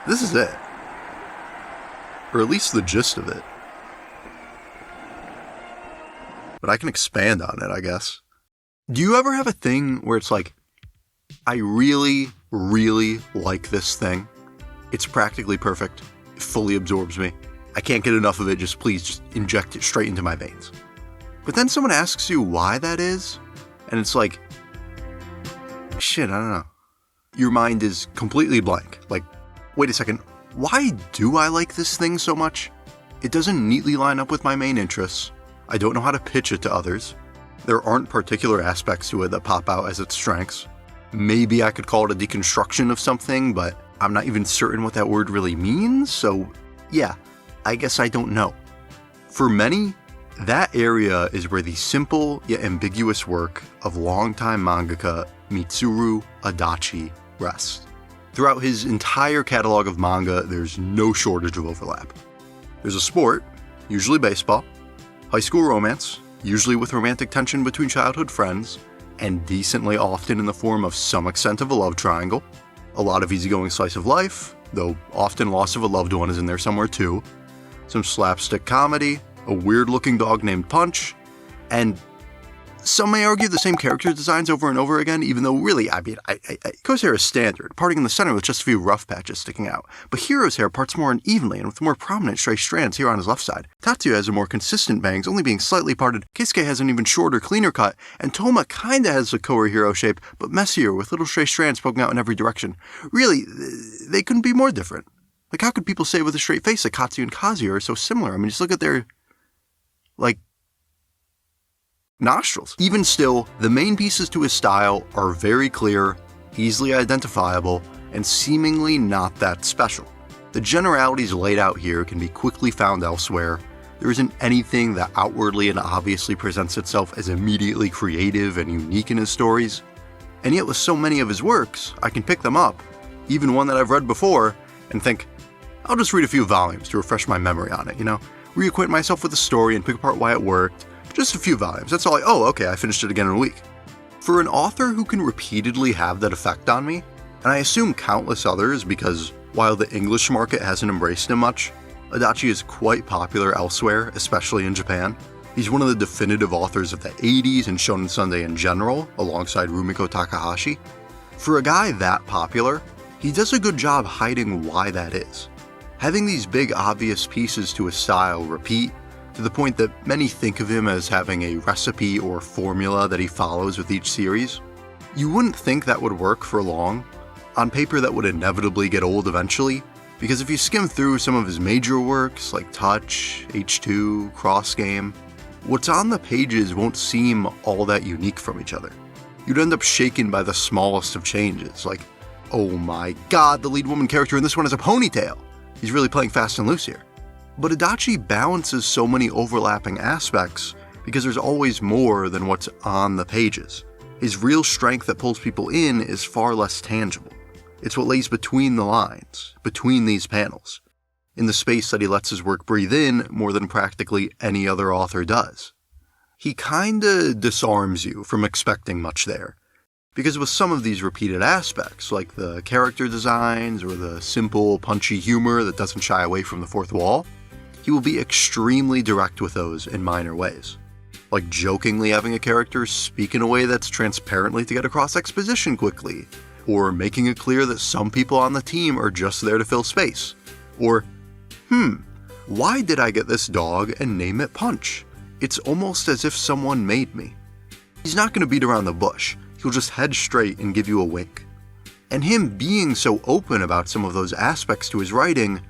This is it. Or at least the gist of it. But I can expand on it, I guess. Do you ever have a thing where it's like, I really, really like this thing. It's practically perfect. It fully absorbs me. I can't get enough of it. Please just inject it straight into my veins. But then someone asks you why that is, and it's like, shit, I don't know. Your mind is completely blank. Like, wait a second, why do I like this thing so much? It doesn't neatly line up with my main interests. I don't know how to pitch it to others. There aren't particular aspects to it that pop out as its strengths. Maybe I could call it a deconstruction of something, but I'm not even certain what that word really means, so yeah, I guess I don't know. For many, that area is where the simple yet ambiguous work of longtime mangaka Mitsuru Adachi rests. Throughout his entire catalog of manga, there's no shortage of overlap. There's a sport, usually baseball, high school romance, usually with romantic tension between childhood friends, and decently often in the form of some extent of a love triangle, a lot of easygoing slice of life, though often loss of a loved one is in there somewhere too, some slapstick comedy, a weird-looking dog named Punch, and some may argue the same character designs over and over again, even though really, Ko's hair is standard, parting in the center with just a few rough patches sticking out. But Hiro's hair parts more unevenly and with more prominent stray strands here on his left side. Tatsuya has a more consistent bangs, only being slightly parted. Keisuke has an even shorter, cleaner cut, and Toma kinda has a Koa Hiro shape, but messier, with little stray strands poking out in every direction. Really, they couldn't be more different. Like, how could people say with a straight face that Katsuya and Kazuya are so similar? I mean, just look at their, nostrils. Even still, the main pieces to his style are very clear, easily identifiable, and seemingly not that special. The generalities laid out here can be quickly found elsewhere. There isn't anything that outwardly and obviously presents itself as immediately creative and unique in his stories. And yet with so many of his works, I can pick them up, even one that I've read before, and think, I'll just read a few volumes to refresh my memory on it, reacquaint myself with the story and pick apart why it worked. Just a few volumes, that's all I finished it again in a week. For an author who can repeatedly have that effect on me, and I assume countless others because while the English market hasn't embraced him much, Adachi is quite popular elsewhere, especially in Japan. He's one of the definitive authors of the 80s and Shonen Sunday in general, alongside Rumiko Takahashi. For a guy that popular, he does a good job hiding why that is. Having these big obvious pieces to his style repeat, to the point that many think of him as having a recipe or formula that he follows with each series. You wouldn't think that would work for long. On paper that would inevitably get old eventually, because if you skim through some of his major works like Touch, H2, Cross Game, what's on the pages won't seem all that unique from each other. You'd end up shaken by the smallest of changes, like, oh my god, the lead woman character in this one has a ponytail! He's really playing fast and loose here. But Adachi balances so many overlapping aspects because there's always more than what's on the pages. His real strength that pulls people in is far less tangible. It's what lays between the lines, between these panels, in the space that he lets his work breathe in more than practically any other author does. He kinda disarms you from expecting much there, because with some of these repeated aspects, like the character designs or the simple, punchy humor that doesn't shy away from the fourth wall, he will be extremely direct with those in minor ways, like jokingly having a character speak in a way that's transparently to get across exposition quickly, or making it clear that some people on the team are just there to fill space, or, why did I get this dog and name it Punch? It's almost as if someone made me. He's not going to beat around the bush, he'll just head straight and give you a wink. And him being so open about some of those aspects to his writing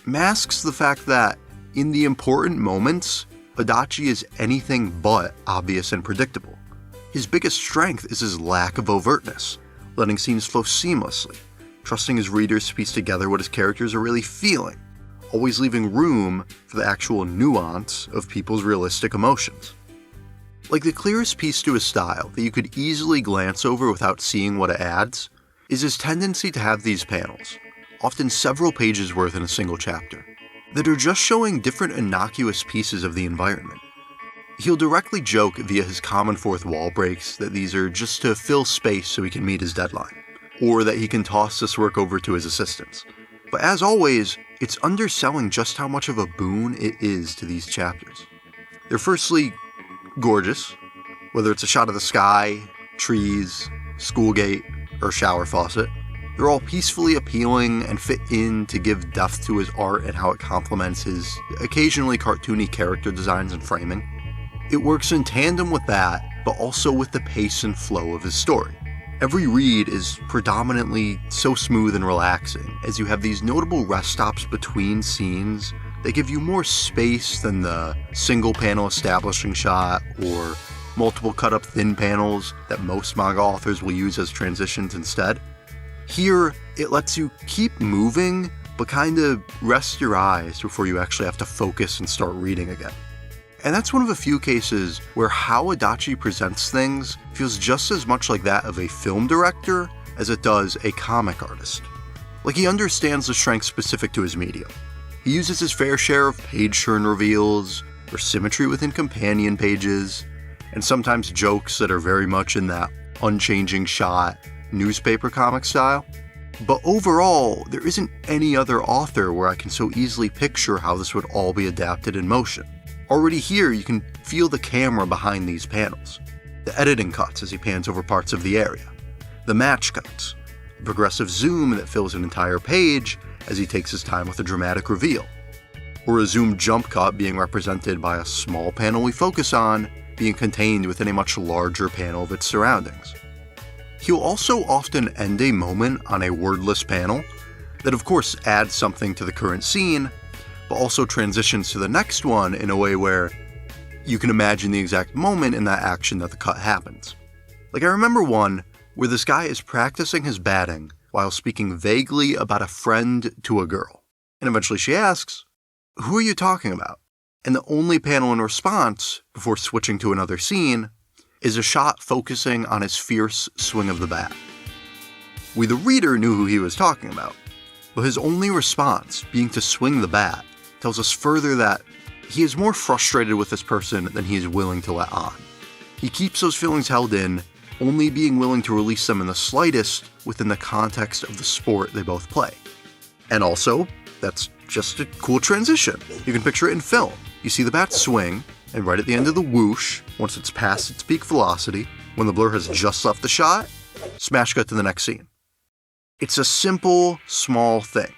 masks the fact that, in the important moments, Adachi is anything but obvious and predictable. His biggest strength is his lack of overtness, letting scenes flow seamlessly, trusting his readers to piece together what his characters are really feeling, always leaving room for the actual nuance of people's realistic emotions. Like the clearest piece to his style that you could easily glance over without seeing what it adds, is his tendency to have these panels, often several pages worth in a single chapter, that are just showing different innocuous pieces of the environment. He'll directly joke via his common fourth wall breaks that these are just to fill space so he can meet his deadline, or that he can toss this work over to his assistants. But as always, it's underselling just how much of a boon it is to these chapters. They're firstly gorgeous, whether it's a shot of the sky, trees, school gate, or shower faucet. They're all peacefully appealing and fit in to give depth to his art and how it complements his occasionally cartoony character designs and framing. It works in tandem with that, but also with the pace and flow of his story. Every read is predominantly so smooth and relaxing, as you have these notable rest stops between scenes that give you more space than the single panel establishing shot or multiple cut-up thin panels that most manga authors will use as transitions instead. Here, it lets you keep moving, but kinda rest your eyes before you actually have to focus and start reading again. And that's one of a few cases where how Adachi presents things feels just as much like that of a film director as it does a comic artist. Like, he understands the strengths specific to his medium. He uses his fair share of page turn reveals, or symmetry within companion pages, and sometimes jokes that are very much in that unchanging shot, newspaper comic style. But overall, there isn't any other author where I can so easily picture how this would all be adapted in motion. Already here, you can feel the camera behind these panels, the editing cuts as he pans over parts of the area, the match cuts, the progressive zoom that fills an entire page as he takes his time with a dramatic reveal, or a zoom jump cut being represented by a small panel we focus on being contained within a much larger panel of its surroundings. He'll also often end a moment on a wordless panel that of course adds something to the current scene, but also transitions to the next one in a way where you can imagine the exact moment in that action that the cut happens. Like, I remember one where this guy is practicing his batting while speaking vaguely about a friend to a girl. And eventually she asks, "Who are you talking about?" And the only panel in response, before switching to another scene, is a shot focusing on his fierce swing of the bat. We, the reader, knew who he was talking about, but his only response, being to swing the bat, tells us further that he is more frustrated with this person than he is willing to let on. He keeps those feelings held in, only being willing to release them in the slightest within the context of the sport they both play. And also, that's just a cool transition. You can picture it in film. You see the bat swing, and right at the end of the whoosh, once it's past its peak velocity, when the blur has just left the shot, smash cut to the next scene. It's a simple, small thing.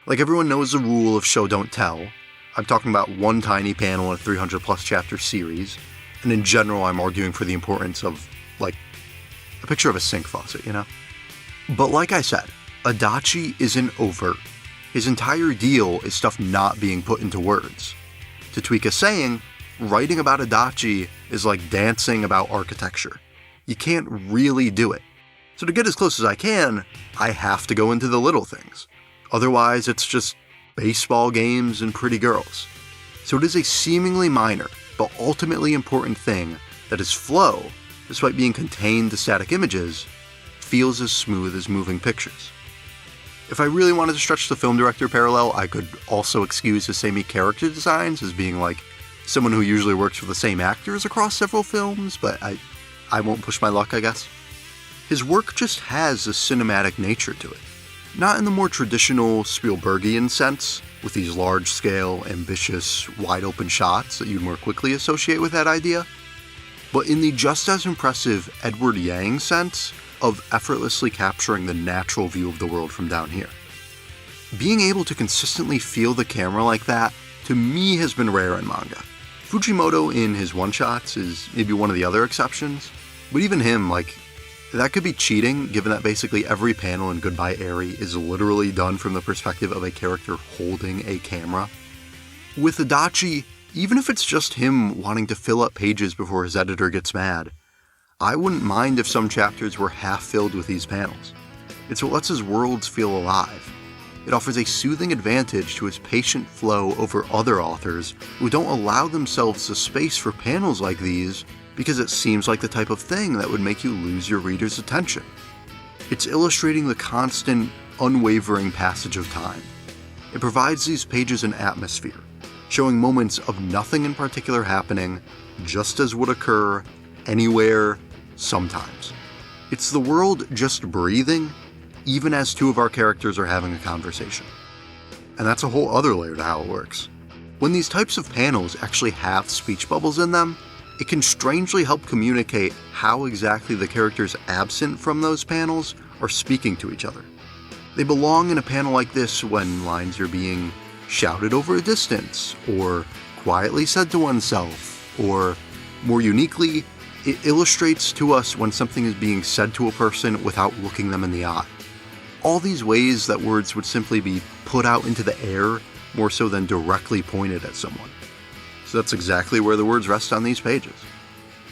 Like, everyone knows the rule of show don't tell. I'm talking about one tiny panel in a 300 plus chapter series, and in general I'm arguing for the importance of, like, a picture of a sink faucet, you know? But like I said, Adachi isn't overt. His entire deal is stuff not being put into words. To tweak a saying, writing about Adachi is like dancing about architecture. You can't really do it. So to get as close as I can, I have to go into the little things. Otherwise, it's just baseball games and pretty girls. So it is a seemingly minor, but ultimately important thing that his flow, despite being contained to static images, feels as smooth as moving pictures. If I really wanted to stretch the film director parallel, I could also excuse his samey character designs as being like someone who usually works with the same actors across several films, but I won't push my luck, I guess. His work just has a cinematic nature to it. Not in the more traditional Spielbergian sense, with these large-scale, ambitious, wide-open shots that you'd more quickly associate with that idea, but in the just as impressive Edward Yang sense of effortlessly capturing the natural view of the world from down here. Being able to consistently feel the camera like that, to me, has been rare in manga. Fujimoto in his one-shots is maybe one of the other exceptions, but even him, like, that could be cheating, given that basically every panel in Goodbye Eri is literally done from the perspective of a character holding a camera. With Adachi, even if it's just him wanting to fill up pages before his editor gets mad, I wouldn't mind if some chapters were half filled with these panels. It's what lets his worlds feel alive. It offers a soothing advantage to his patient flow over other authors who don't allow themselves the space for panels like these because it seems like the type of thing that would make you lose your reader's attention. It's illustrating the constant, unwavering passage of time. It provides these pages an atmosphere, showing moments of nothing in particular happening, just as would occur anywhere, sometimes. It's the world just breathing, even as two of our characters are having a conversation. and that's a whole other layer to how it works. When these types of panels actually have speech bubbles in them, it can strangely help communicate how exactly the characters absent from those panels are speaking to each other. They belong in a panel like this when lines are being shouted over a distance, or quietly said to oneself, or more uniquely, it illustrates to us when something is being said to a person without looking them in the eye. All these ways that words would simply be put out into the air more so than directly pointed at someone. So that's exactly where the words rest on these pages.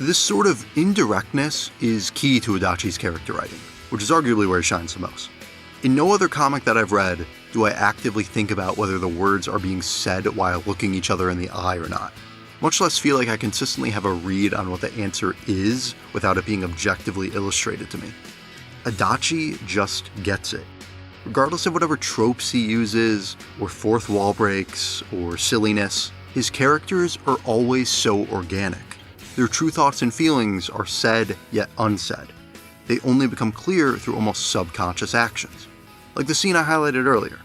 This sort of indirectness is key to Adachi's character writing, which is arguably where he shines the most. In no other comic that I've read do I actively think about whether the words are being said while looking each other in the eye or not, much less feel like I consistently have a read on what the answer is without it being objectively illustrated to me. Adachi just gets it. Regardless of whatever tropes he uses, or fourth wall breaks, or silliness, his characters are always so organic. Their true thoughts and feelings are said yet unsaid. They only become clear through almost subconscious actions. Like the scene I highlighted earlier.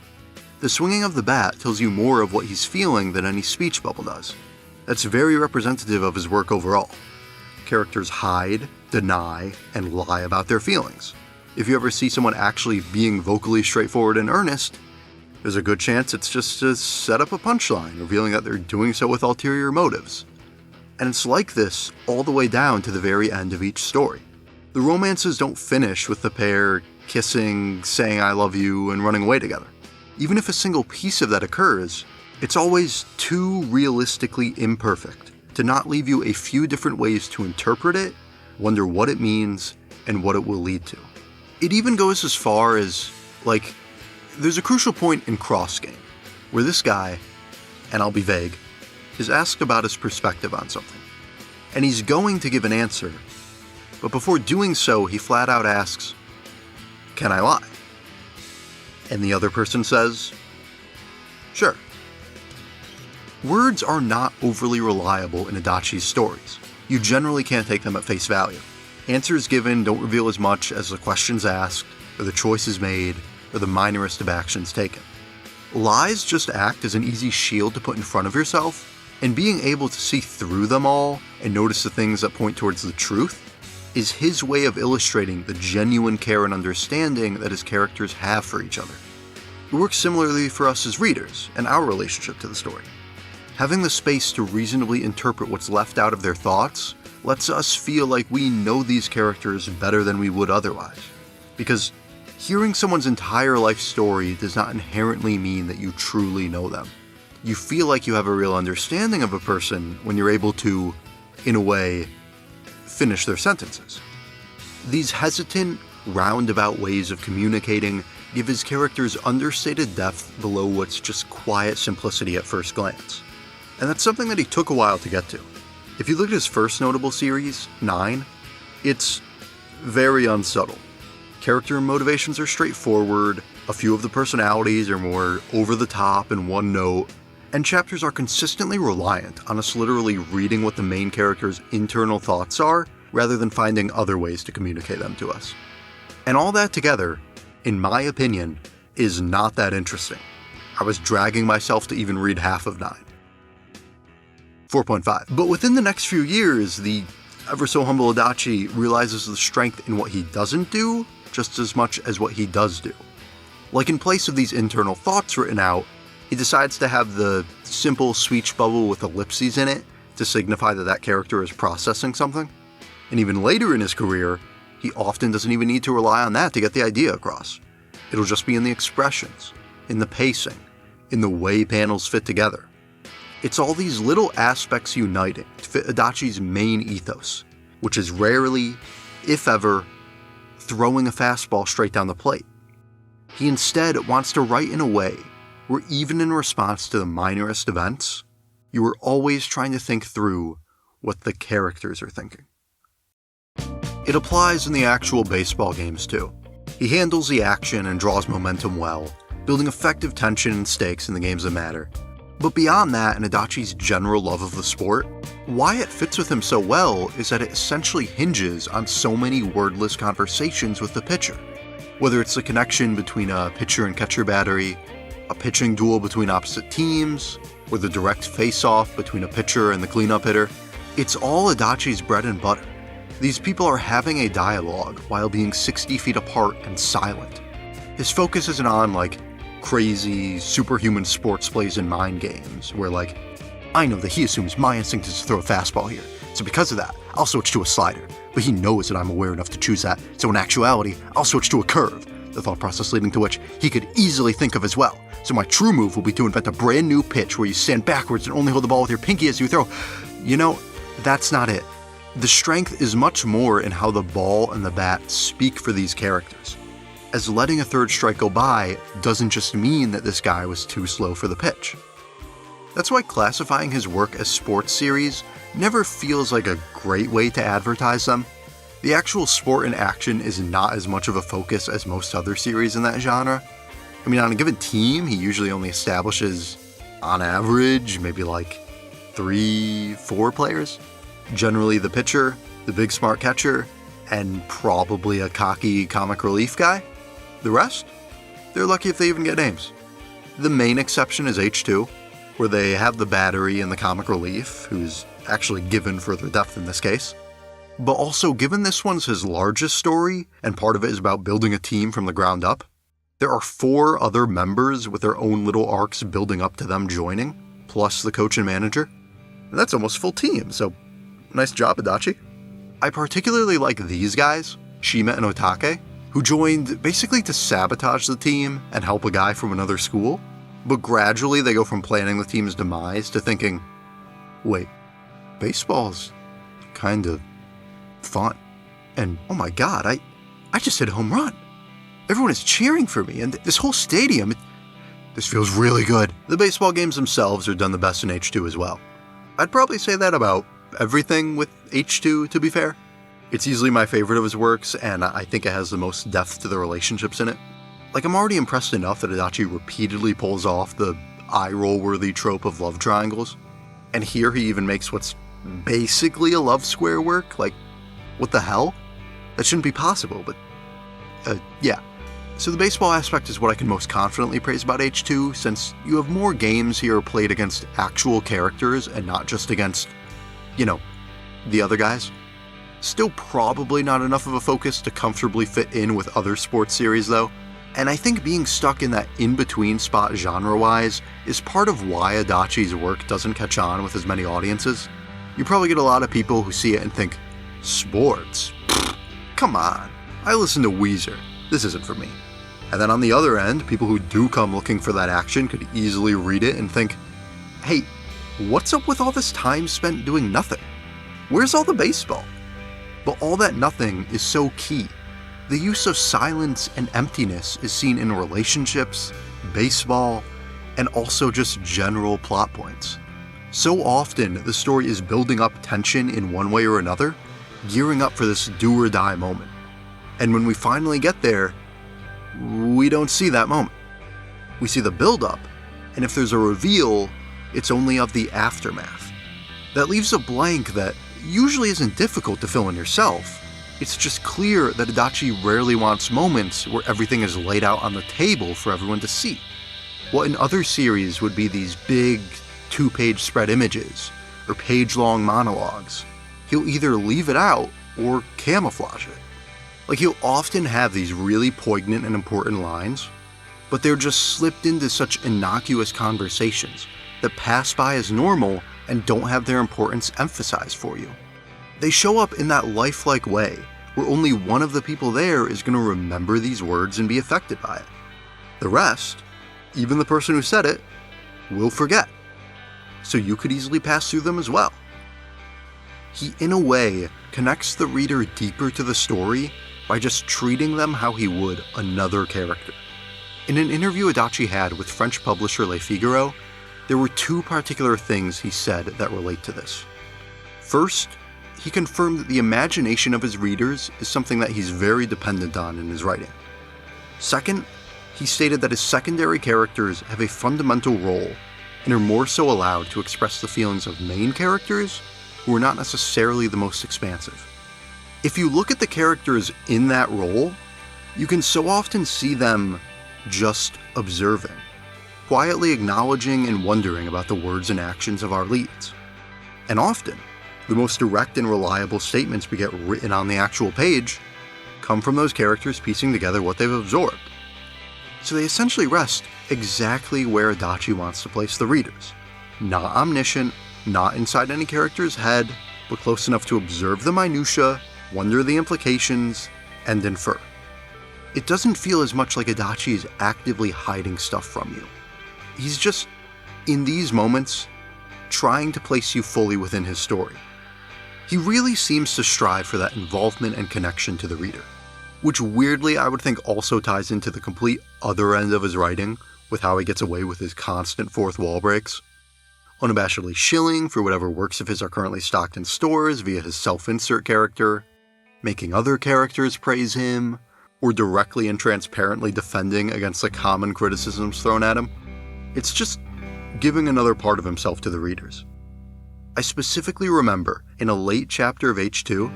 The swinging of the bat tells you more of what he's feeling than any speech bubble does. That's very representative of his work overall. Characters hide, deny, and lie about their feelings. If you ever see someone actually being vocally straightforward and earnest, there's a good chance it's just to set up a punchline, revealing that they're doing so with ulterior motives. And it's like this all the way down to the very end of each story. The romances don't finish with the pair kissing, saying I love you, and running away together. Even if a single piece of that occurs, it's always too realistically imperfect to not leave you a few different ways to interpret it, wonder what it means, and what it will lead to. It even goes as far as, there's a crucial point in Cross Game, where this guy, and I'll be vague, is asked about his perspective on something. And he's going to give an answer, but before doing so, he flat out asks, "Can I lie?" And the other person says, "Sure." Words are not overly reliable in Adachi's stories. You generally can't take them at face value. Answers given don't reveal as much as the questions asked, or the choices made, or the minorest of actions taken. Lies just act as an easy shield to put in front of yourself, and being able to see through them all and notice the things that point towards the truth is his way of illustrating the genuine care and understanding that his characters have for each other. It works similarly for us as readers and our relationship to the story. Having the space to reasonably interpret what's left out of their thoughts lets us feel like we know these characters better than we would otherwise. Because hearing someone's entire life story does not inherently mean that you truly know them. You feel like you have a real understanding of a person when you're able to, in a way, finish their sentences. These hesitant, roundabout ways of communicating give his characters understated depth below what's just quiet simplicity at first glance. And that's something that he took a while to get to. If you look at his first notable series, 9, it's very unsubtle. Character motivations are straightforward, a few of the personalities are more over the top and one note, and chapters are consistently reliant on us literally reading what the main character's internal thoughts are, rather than finding other ways to communicate them to us. And all that together, in my opinion, is not that interesting. I was dragging myself to even read half of 9. 4.5. But within the next few years, the ever so humble Adachi realizes the strength in what he doesn't do just as much as what he does do. Like in place of these internal thoughts written out, he decides to have the simple speech bubble with ellipses in it to signify that that character is processing something. And even later in his career, he often doesn't even need to rely on that to get the idea across. It'll just be in the expressions, in the pacing, in the way panels fit together. It's all these little aspects uniting to fit Adachi's main ethos, which is rarely, if ever, throwing a fastball straight down the plate. He instead wants to write in a way where even in response to the minorest events, you are always trying to think through what the characters are thinking. It applies in the actual baseball games too. He handles the action and draws momentum well, building effective tension and stakes in the games that matter. But beyond that and Adachi's general love of the sport, why it fits with him so well is that it essentially hinges on so many wordless conversations with the pitcher. Whether it's the connection between a pitcher and catcher battery, a pitching duel between opposite teams, or the direct face-off between a pitcher and the cleanup hitter. It's all Adachi's bread and butter. These people are having a dialogue while being 60 feet apart and silent. His focus isn't on, crazy, superhuman sports plays and mind games, where, I know that he assumes my instinct is to throw a fastball here, so because of that, I'll switch to a slider. But he knows that I'm aware enough to choose that, so in actuality, I'll switch to a curve, the thought process leading to which he could easily think of as well. So my true move will be to invent a brand new pitch where you stand backwards and only hold the ball with your pinky as you throw. That's not it. The strength is much more in how the ball and the bat speak for these characters, as letting a third strike go by doesn't just mean that this guy was too slow for the pitch. That's why classifying his work as sports series never feels like a great way to advertise them. The actual sport in action is not as much of a focus as most other series in that genre. On a given team, he usually only establishes, on average, maybe 3-4 players. Generally the pitcher, the big smart catcher, and probably a cocky comic relief guy. The rest? They're lucky if they even get names. The main exception is H2, where they have the battery and the comic relief, who's actually given further depth in this case. But also, given this one's his largest story, and part of it is about building a team from the ground up, there are 4 other members with their own little arcs building up to them joining, plus the coach and manager. And that's almost full team, so nice job, Adachi. I particularly like these guys, Shima and Otake, who joined basically to sabotage the team and help a guy from another school, but gradually they go from planning the team's demise to thinking, wait, baseball's kind of fun. And oh my god, I just hit a home run. Everyone is cheering for me, and this whole stadium, this feels really good. The baseball games themselves are done the best in H2 as well. I'd probably say that about everything with H2, to be fair. It's easily my favorite of his works, and I think it has the most depth to the relationships in it. I'm already impressed enough that Adachi repeatedly pulls off the eye-roll-worthy trope of love triangles. And here he even makes what's basically a love square work. What the hell? That shouldn't be possible, but yeah. So the baseball aspect is what I can most confidently praise about H2, since you have more games here played against actual characters and not just against, the other guys. Still probably not enough of a focus to comfortably fit in with other sports series though, and I think being stuck in that in-between spot genre-wise is part of why Adachi's work doesn't catch on with as many audiences. You probably get a lot of people who see it and think, sports? Pfft, come on, I listen to Weezer, this isn't for me. And then on the other end, people who do come looking for that action could easily read it and think, hey, what's up with all this time spent doing nothing? Where's all the baseball? But all that nothing is so key. The use of silence and emptiness is seen in relationships, baseball, and also just general plot points. So often, the story is building up tension in one way or another, gearing up for this do-or-die moment. And when we finally get there, we don't see that moment. We see the build-up, and if there's a reveal, it's only of the aftermath. That leaves a blank that usually isn't difficult to fill in yourself. It's just clear that Adachi rarely wants moments where everything is laid out on the table for everyone to see. What in other series would be these big, 2-page spread images, or page-long monologues, he'll either leave it out or camouflage it. He'll often have these really poignant and important lines, but they're just slipped into such innocuous conversations that pass by as normal and don't have their importance emphasized for you. They show up in that lifelike way, where only one of the people there is going to remember these words and be affected by it. The rest, even the person who said it, will forget. So you could easily pass through them as well. He, in a way, connects the reader deeper to the story by just treating them how he would another character. In an interview Adachi had with French publisher Le Figaro, there were 2 particular things he said that relate to this. First, he confirmed that the imagination of his readers is something that he's very dependent on in his writing. Second, he stated that his secondary characters have a fundamental role and are more so allowed to express the feelings of main characters who are not necessarily the most expansive. If you look at the characters in that role, you can so often see them just observing. quietly acknowledging and wondering about the words and actions of our leads. And often, the most direct and reliable statements we get written on the actual page come from those characters piecing together what they've absorbed. So they essentially rest exactly where Adachi wants to place the readers. Not omniscient, not inside any character's head, but close enough to observe the minutiae, wonder the implications, and infer. It doesn't feel as much like Adachi is actively hiding stuff from you. He's just, in these moments, trying to place you fully within his story. He really seems to strive for that involvement and connection to the reader, which weirdly I would think also ties into the complete other end of his writing, with how he gets away with his constant fourth wall breaks. Unabashedly shilling for whatever works of his are currently stocked in stores via his self-insert character, making other characters praise him, or directly and transparently defending against the common criticisms thrown at him. It's just giving another part of himself to the readers. I specifically remember, in a late chapter of H2,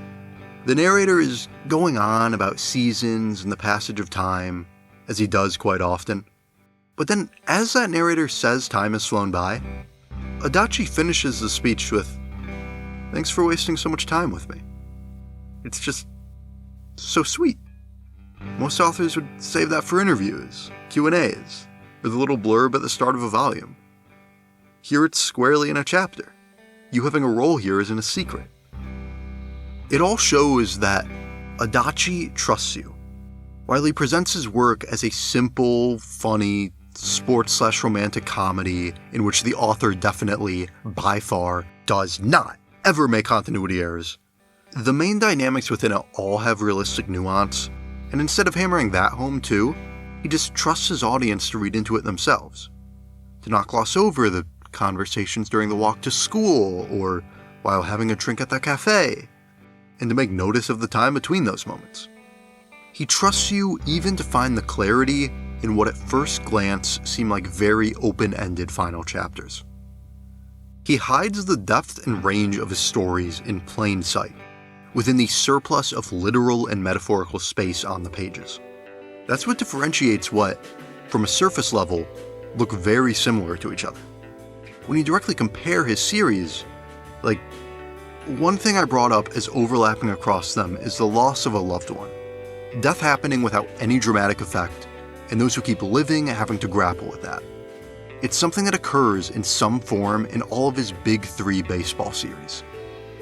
the narrator is going on about seasons and the passage of time, as he does quite often. But then, as that narrator says time has flown by, Adachi finishes the speech with, "Thanks for wasting so much time with me." It's just so sweet. Most authors would save that for interviews, Q&As, or the little blurb at the start of a volume. Here it's squarely in a chapter. You having a role here isn't a secret. It all shows that Adachi trusts you. While he presents his work as a simple, funny, sports/romantic comedy in which the author definitely, by far, does not ever make continuity errors, the main dynamics within it all have realistic nuance, and instead of hammering that home too, he just trusts his audience to read into it themselves. To not gloss over the conversations during the walk to school, or while having a drink at the cafe, and to make notice of the time between those moments. He trusts you even to find the clarity in what at first glance seem like very open-ended final chapters. He hides the depth and range of his stories in plain sight, within the surplus of literal and metaphorical space on the pages. That's what differentiates what, from a surface level, look very similar to each other. When you directly compare his series, like, one thing I brought up as overlapping across them is the loss of a loved one. Death happening without any dramatic effect, and those who keep living having to grapple with that. It's something that occurs in some form in all of his big three baseball series.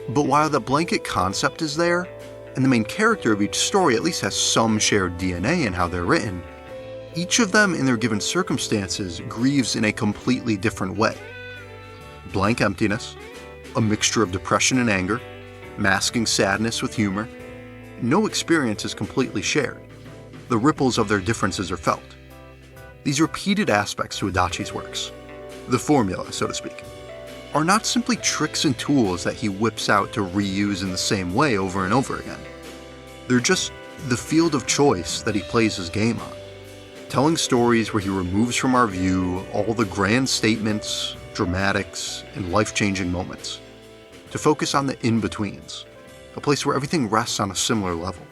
But while the blanket concept is there, and the main character of each story at least has some shared DNA in how they're written, each of them in their given circumstances grieves in a completely different way. Blank emptiness, a mixture of depression and anger, masking sadness with humor. No experience is completely shared. The ripples of their differences are felt. These repeated aspects to Adachi's works, the formula, so to speak, are not simply tricks and tools that he whips out to reuse in the same way over and over again. They're just the field of choice that he plays his game on, telling stories where he removes from our view all the grand statements, dramatics, and life-changing moments, to focus on the in-betweens, a place where everything rests on a similar level.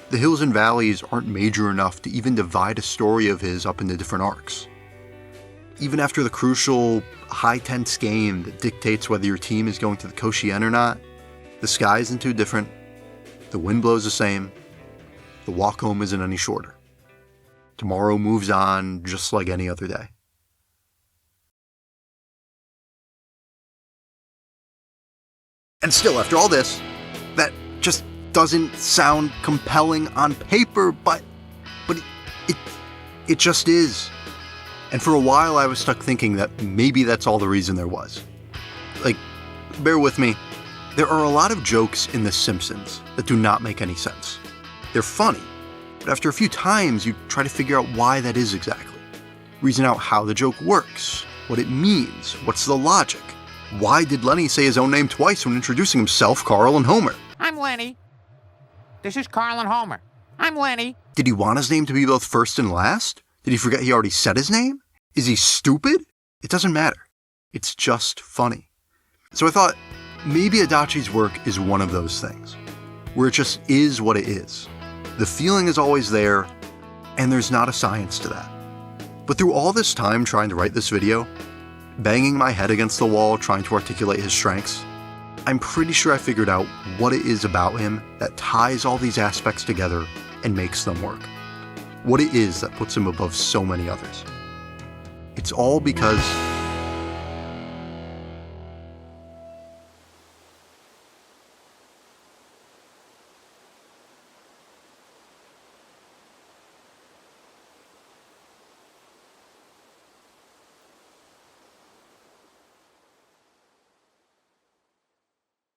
The hills and valleys aren't major enough to even divide a story of his up into different arcs. Even after the crucial, high-tense game that dictates whether your team is going to the Koshien or not, the sky isn't too different, the wind blows the same, the walk home isn't any shorter. Tomorrow moves on just like any other day. And still, after all this, that just doesn't sound compelling on paper, but it just is. And for a while I was stuck thinking that maybe that's all the reason there was. Like, bear with me, there are a lot of jokes in The Simpsons that do not make any sense. They're funny, but after a few times you try to figure out why that is exactly. Reason out how the joke works, what it means, what's the logic. Why did Lenny say his own name twice when introducing himself, Carl, and Homer? I'm Lenny. This is Carl and Homer. I'm Lenny. Did he want his name to be both first and last? Did he forget he already said his name? Is he stupid? It doesn't matter. It's just funny. So I thought, maybe Adachi's work is one of those things, where it just is what it is. The feeling is always there, and there's not a science to that. But through all this time trying to write this video, banging my head against the wall trying to articulate his strengths, I'm pretty sure I figured out what it is about him that ties all these aspects together and makes them work. What it is that puts him above so many others. It's all because